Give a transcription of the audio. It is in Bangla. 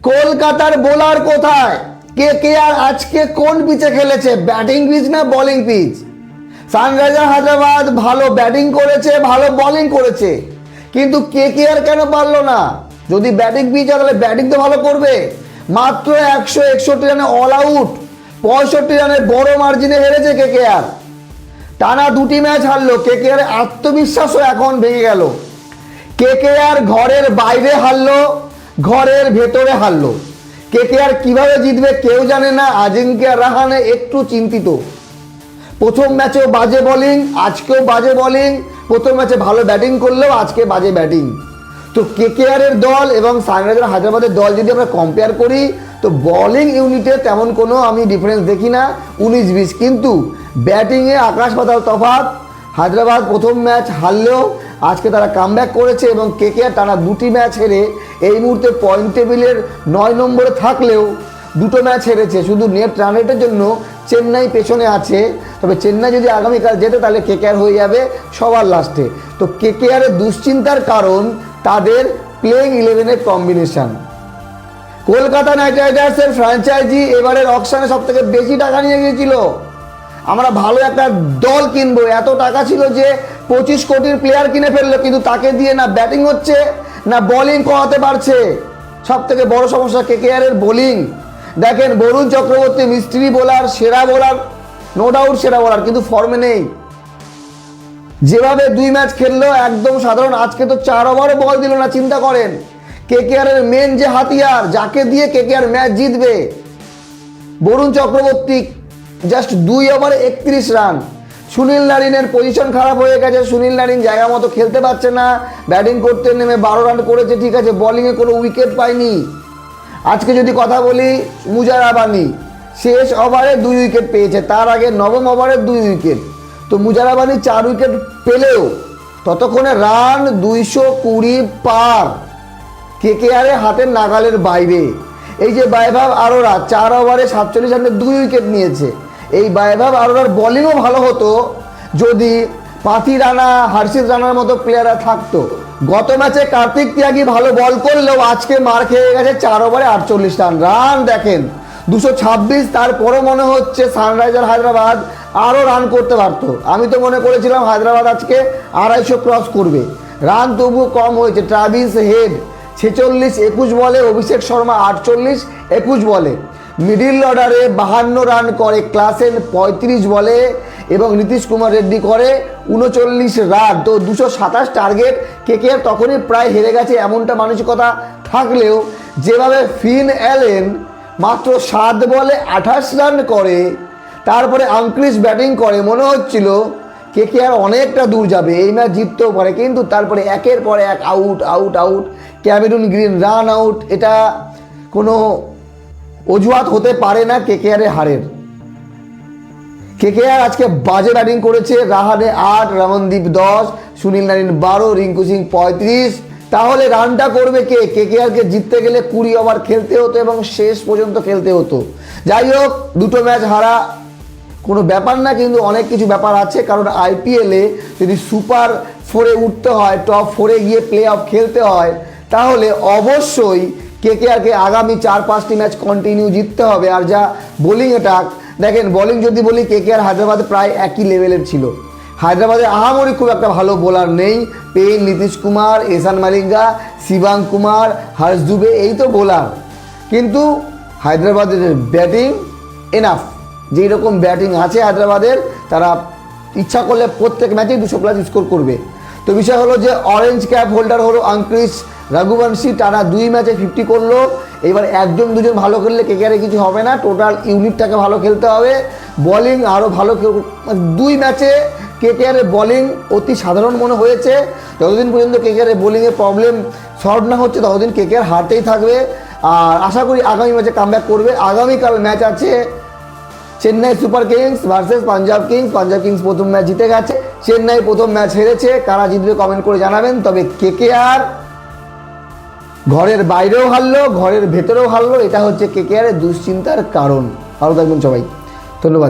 কলকাতার বোলার কোথায়? কেকেআর আজকে কোন পিচে খেলেছে, ব্যাটিং পিচ না বোলিং পিচ? সানরাইজার হায়দ্রাবাদ ভালো ব্যাটিং করেছে, ভালো বোলিং করেছে, কিন্তু কেকেআর কেন পারলো না? যদি ব্যাটিং পিচ হয় তাহলে ব্যাটিং তো ভালো করবে। মাত্র 161 রানে অল আউট, 65 রানের বড় মার্জিনে হেরেছে কেকেআর। টানা দুটি ম্যাচ হারলো, কেকেআর আত্মবিশ্বাসও এখন ভেঙে গেল। কেকেআর ঘরের বাইরে হারলো, ঘরের ভেতরে হারলো। কেকেআর কিভাবে জিতবে কেউ জানে না। আজিঙ্ক্য রাহানে একটু চিন্তিত। প্রথম ম্যাচেও বাজে বোলিং, আজকেও বাজে বোলিং। প্রথম ম্যাচে ভালো ব্যাটিং করলেও আজকে বাজে ব্যাটিং। তো কেকেআরের দল এবং সানরাইজার হায়দ্রাবাদের দল যদি আমরা কম্পেয়ার করি, তো বোলিং ইউনিটে তেমন কোনো আমি ডিফারেন্স দেখি না 19-20, কিন্তু ব্যাটিংয়ে আকাশ পাতাল তফাৎ। হায়দ্রাবাদ প্রথম ম্যাচ হারলেও আজকে তারা কামব্যাক করেছে এবং কেকেআর টানা দুটি ম্যাচ হেরে এই মুহূর্তে পয়েন্ট টেবিলের 9 নম্বরে থাকলেও দুটো ম্যাচ হেরেছে। শুধু নেট রান রেটের জন্য চেন্নাই পেছনে আছে, তবে চেন্নাই যদি আগামীকাল জেতে তাহলে কেকেআর হয়ে যাবে সবার লাস্টে। তো কেকেআরের দুশ্চিন্তার কারণ তাদের প্লেইং 11-এর কম্বিনেশন। কলকাতা নাইট রাইডার্সের ফ্র্যাঞ্চাইজি এবারের অকশনে সব থেকে বেশি টাকা নিয়ে গিয়েছিল। আমরা ভালো একটা দল কিনবো, এত টাকা ছিল যে 25 কোটির প্লেয়ার কিনে ফেললো, কিন্তু তাকে দিয়ে না ব্যাটিং হচ্ছে না বোলিং করাতে পারছে। সব থেকে বড় সমস্যা কেকেআরের বোলিং। দেখেন বরুণ চক্রবর্তী মিস্ট্রি বোলার, সেরা বোলার, নো ডাউট সেরা বোলার, কিন্তু ফর্মে নেই। যেভাবে 2 ম্যাচ খেললো একদম সাধারণ। আজকে তো 4 ওভারও বল দিল না। চিন্তা করেন কেকেআরের মেন যে হাতিয়ার, যাকে দিয়ে কেকেআর ম্যাচ জিতবে, বরুণ চক্রবর্তী জাস্ট 2 ওভারে 31 রান। সুনীল নারিনের পজিশন খারাপ হয়ে গেছে, সুনীল নারিন জায়গা মতো খেলতে পারছে না। ব্যাটিং করতে নেমে 12 রান করেছে, ঠিক আছে, বোলিংয়ে কোনো উইকেট পায়নি। আজকে যদি কথা বলি, মুজারাবানি শেষ ওভারে 2 উইকেট পেয়েছে, তার আগে নবম ওভারে 2 উইকেট। তো মুজারাবানি 4 উইকেট পেলেও ততক্ষণে রান 220 পার, কেকেআর হাতের নাগালের বাইরে। এই যে বৈভব আরোরা 4 ওভারে 47 রানে 2 উইকেট নিয়েছে। এই বৈভব আরোরার বোলিংও ভালো হতো যদি পাথি রানা, হর্ষিত রানার মতো প্লেয়াররা থাকতো। গত ম্যাচে কার্তিক ত্যাগী ভালো বল করলেও আজকে মার খেয়ে গেছে 4 ওভারে 48 রান। রান দেখেন 226, তারপরও মনে হচ্ছে সানরাইজার হায়দ্রাবাদ আরও রান করতে পারতো। আমি তো মনে করেছিলাম হায়দ্রাবাদ আজকে 250 ক্রস করবে। রান তবুও কম হয়েছে। ট্রাভিস হেড 46 21 বলে, অভিষেক শর্মা 48 21 বলে। মিডিল অর্ডারে 52 রান করে ক্লাসেন 35 বলে, এবং নীতিশ কুমার রেড্ডি করে 39 রান। তো 227 টার্গেট। কেকেআর তখনই প্রায় হেরে গেছে এমনটা মানসিকতা থাকলেও যেভাবে ফিন অ্যালেন মাত্র 7 বলে 28 রান করে, তারপরে আঙ্ক্রিস ব্যাটিং করে, মনে হচ্ছিল কেকেআর অনেকটা দূর যাবে, এই ম্যাচ জিততেও পারে। কিন্তু তারপরে একের পর এক out out out. Cameroon green run out. এটা কোনো অজুহাত হতে পারে না কেকেআরের হারের। কেকেআর আজকে বাজে ব্যাটিং করেছে। রাহানে 8, রমনদীপ 10, সুনীল নারিন 12, রিঙ্কু সিং 35। তাহলে রানটা করবে কে? কেকেআরকে জিততে গেলে 20 ওভার খেলতে হতো এবং শেষ পর্যন্ত খেলতে হতো। যাই হোক, দুটো ম্যাচ হারা কোনো ব্যাপার না, কিন্তু অনেক কিছু ব্যাপার আছে। কারণ আইপিএলে যদি সুপার 4-এ উঠতে হয়, টপ 4-এ গিয়ে প্লে অফ খেলতে হয়, তাহলে অবশ্যই কেকেআরকে আগামী 4-5টি ম্যাচ কন্টিনিউ জিততে হবে। আর যা বোলিং অ্যাটাক দেখেন, বোলিং যদি বলি, কেকেআর হায়দ্রাবাদে প্রায় একই লেভেলের ছিল। হায়দ্রাবাদে আহামরি খুব একটা ভালো বোলার নেই। পেন, নীতিশ কুমার, এসান মালিঙ্গা, শিবাং কুমার, হর্ষ দুবে, এই তো বোলার। কিন্তু হায়দ্রাবাদের ব্যাটিং এনাফ। যেই রকম ব্যাটিং আছে হায়দ্রাবাদের, তারা ইচ্ছা করলে প্রত্যেক ম্যাচেই 200+ স্কোর করবে। তো বিষয় হলো যে অরেঞ্জ ক্যাপ হোল্ডার হলো আঙ্ক্রিস রঘুবংশী, টানা 2 ম্যাচে 50 করলো। এবার 1-2 ভালো খেললে কেকেআরে কিছু হবে না, টোটাল ইউনিটটাকে ভালো খেলতে হবে। বোলিং আরও ভালো, 2 ম্যাচে কেকেআরের বোলিং অতি সাধারণ মনে হয়েছে। যতদিন পর্যন্ত কেকেআরের বোলিংয়ের প্রবলেম সলভ না হচ্ছে ততদিন কেকেআর হারতেই থাকবে। আর আশা করি আগামী ম্যাচে কামব্যাক করবে। আগামীকাল ম্যাচ আছে Chennai super kings versus Punjab kings. Punjab kings প্রথম ম্যাচ জিতে গেছে, চেন্নাই প্রথম ম্যাচ হেরেছে। কারা জিতবে কমেন্ট করে জানাবেন। তবে কেকেআর ঘরের বাইরেও হারলো, ঘরের ভেতরেও হারলো। এটা হচ্ছে কেকেআরের দুশ্চিন্তার কারণ। ভালো থাকবেন সবাই, ধন্যবাদ।